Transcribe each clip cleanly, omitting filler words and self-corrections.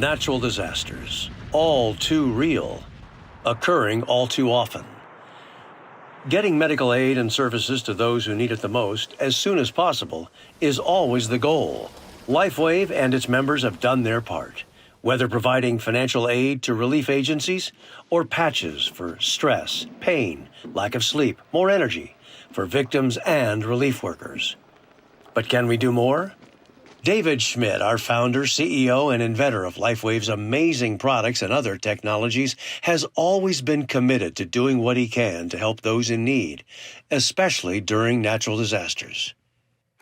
natural disasters, all too real, occurring all too often. Getting medical aid and services to those who need it the most as soon as possible is always the goal. LifeWave and its members have done their part, whether providing financial aid to relief agencies or patches for stress, pain, lack of sleep, more energy for victims and relief workers. But can we do more? David Schmidt, our founder, CEO, and inventor of LifeWave's amazing products and other technologies, has always been committed to doing what he can to help those in need, especially during natural disasters.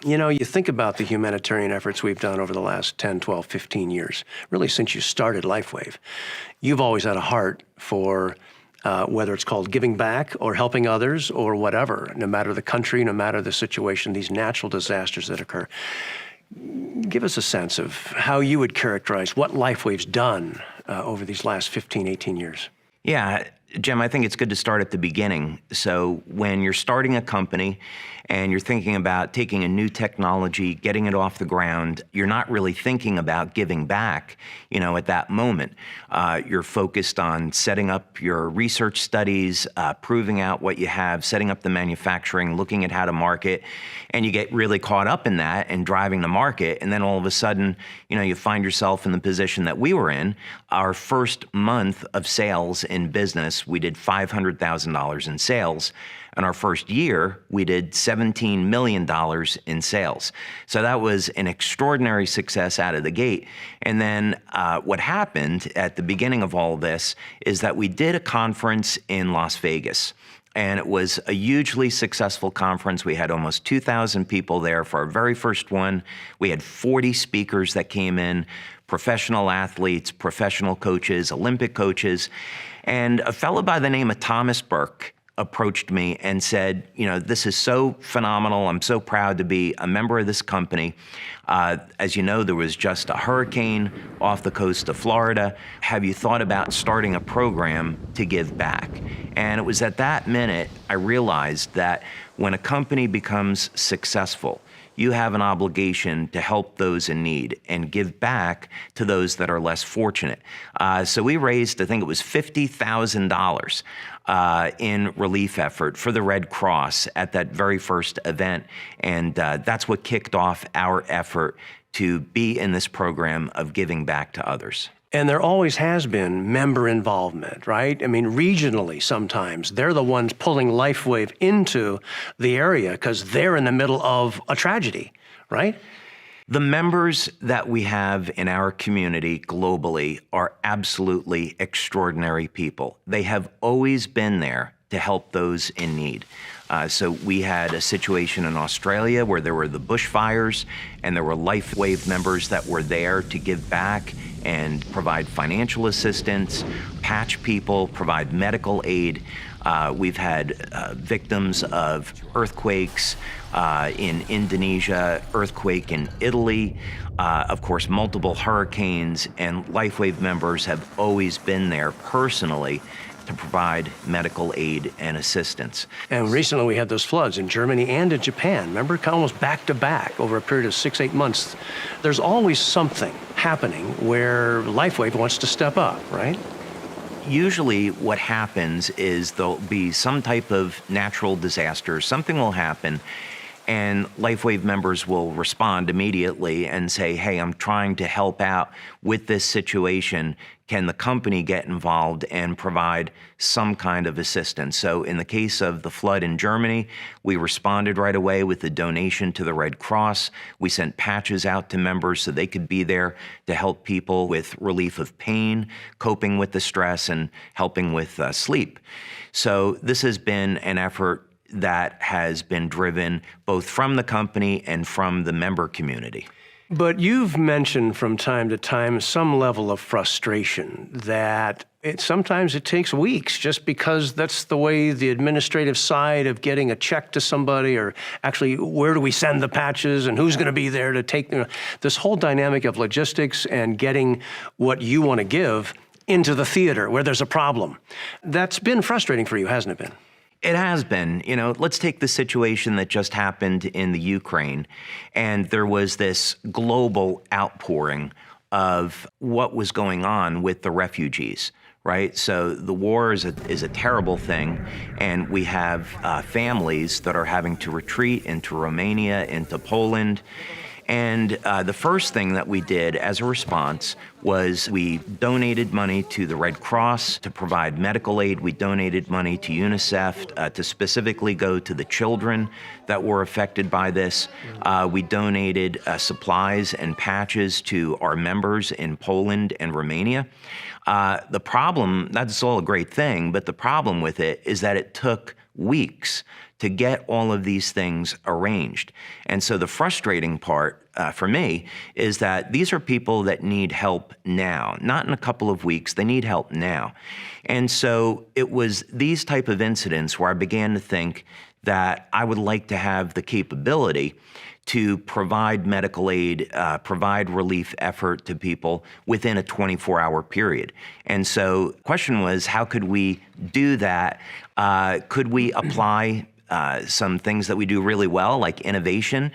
You know, you think about the humanitarian efforts we've done over the last 10, 12, 15 years, really since you started LifeWave. You've always had a heart for whether it's called giving back or helping others or whatever, no matter the country, no matter the situation, these natural disasters that occur. Give us a sense of how you would characterize what LifeWave's done over these last 15, 18 years. Yeah, Jim, I think it's good to start at the beginning. So when you're starting a company and you're thinking about taking a new technology, getting it off the ground, you're not really thinking about giving back, at that moment. You're focused on setting up your research studies, proving out what you have, setting up the manufacturing, looking at how to market, and you get really caught up in that and driving the market. And then all of a sudden, you find yourself in the position that we were in. Our first month of sales in business, we did $500,000 in sales. And our first year, we did $17 million in sales. So that was an extraordinary success out of the gate. And then what happened at the beginning of all this is that we did a conference in Las Vegas. And it was a hugely successful conference. We had almost 2,000 people there for our very first one. We had 40 speakers that came in, professional athletes, professional coaches, Olympic coaches. And a fellow by the name of Thomas Burke approached me and said, this is so phenomenal. I'm so proud to be a member of this company. As you know, there was just a hurricane off the coast of Florida. Have you thought about starting a program to give back? And it was at that minute I realized that when a company becomes successful, you have an obligation to help those in need and give back to those that are less fortunate. So we raised, I think it was $50,000 in relief effort for the Red Cross at that very first event. And that's what kicked off our effort to be in this program of giving back to others. And there always has been member involvement, right? I mean, regionally sometimes, they're the ones pulling LifeWave into the area because they're in the middle of a tragedy, right? The members that we have in our community globally are absolutely extraordinary people. They have always been there to help those in need. So we had a situation in Australia where there were the bushfires and there were LifeWave members that were there to give back and provide financial assistance, patch people, provide medical aid. We've had victims of earthquakes in Indonesia, earthquake in Italy, of course, multiple hurricanes, and LifeWave members have always been there personally to provide medical aid and assistance. And recently we had those floods in Germany and in Japan. Remember, almost back to back over a period of 6-8 months. There's always something happening where LifeWave wants to step up, right? Usually what happens is there'll be some type of natural disaster, something will happen, and LifeWave members will respond immediately and say, hey, I'm trying to help out with this situation. Can the company get involved and provide some kind of assistance? So in the case of the flood in Germany, we responded right away with a donation to the Red Cross. We sent patches out to members so they could be there to help people with relief of pain, coping with the stress, and helping with sleep. So this has been an effort that has been driven both from the company and from the member community. But you've mentioned from time to time some level of frustration that sometimes it takes weeks just because that's the way the administrative side of getting a check to somebody, or actually where do we send the patches and who's going to be there to take this whole dynamic of logistics and getting what you want to give into the theater where there's a problem. That's been frustrating for you, hasn't it been? It has been. Let's take the situation that just happened in the Ukraine, and there was this global outpouring of what was going on with the refugees, right? So the war is a terrible thing, and we have families that are having to retreat into Romania, into Poland. And the first thing that we did as a response was we donated money to the Red Cross to provide medical aid. We donated money to UNICEF to specifically go to the children that were affected by this. We donated supplies and patches to our members in Poland and Romania. The problem, that's all a great thing, but the problem with it is that it took weeks to get all of these things arranged. And so the frustrating part for me is that these are people that need help now, not in a couple of weeks, they need help now. And so it was these type of incidents where I began to think that I would like to have the capability to provide medical aid, provide relief effort to people within a 24-hour period. And so the question was, how could we do that? Could we apply some things that we do really well, like innovation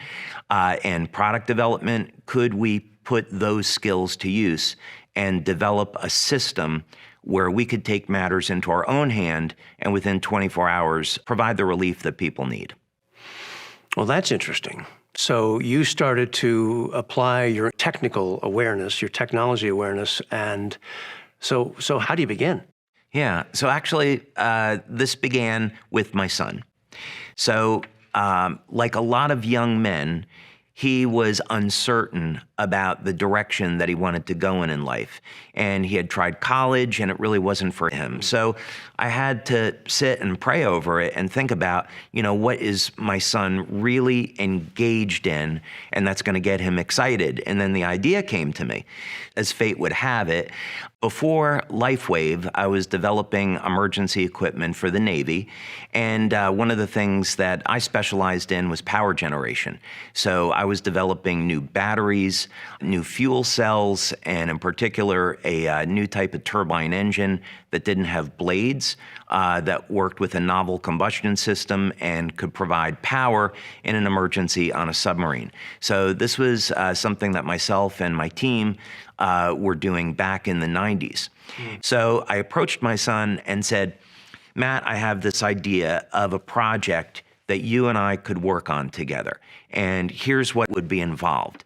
and product development? Could we put those skills to use and develop a system where we could take matters into our own hand and within 24 hours provide the relief that people need? Well, that's interesting. So you started to apply your technical awareness, your technology awareness, and so how do you begin? Yeah, so actually this began with my son. So like a lot of young men, he was uncertain about the direction that he wanted to go in life. And he had tried college and it really wasn't for him. So I had to sit and pray over it and think about, what is my son really engaged in, and that's going to get him excited. And then the idea came to me. As fate would have it, before LifeWave, I was developing emergency equipment for the Navy. And one of the things that I specialized in was power generation. So I was developing new batteries, new fuel cells, and in particular, a new type of turbine engine that didn't have blades, that worked with a novel combustion system and could provide power in an emergency on a submarine. So this was something that myself and my team were doing back in the 90s. So I approached my son and said, Matt, I have this idea of a project that you and I could work on together, and here's what would be involved.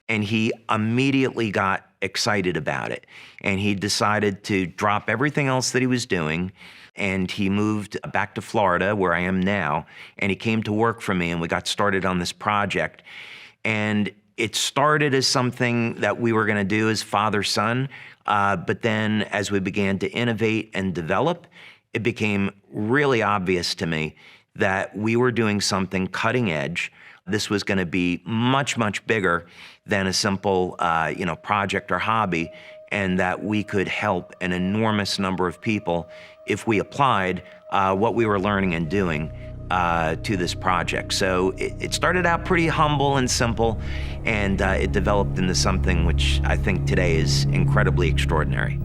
And he immediately got excited about it. And he decided to drop everything else that he was doing. And he moved back to Florida, where I am now. And he came to work for me, and we got started on this project. And it started as something that we were going to do as father-son. But then as we began to innovate and develop, it became really obvious to me that we were doing something cutting edge. This was going to be much, much bigger than a simple, project or hobby, and that we could help an enormous number of people if we applied what we were learning and doing to this project. So it started out pretty humble and simple, and it developed into something which I think today is incredibly extraordinary.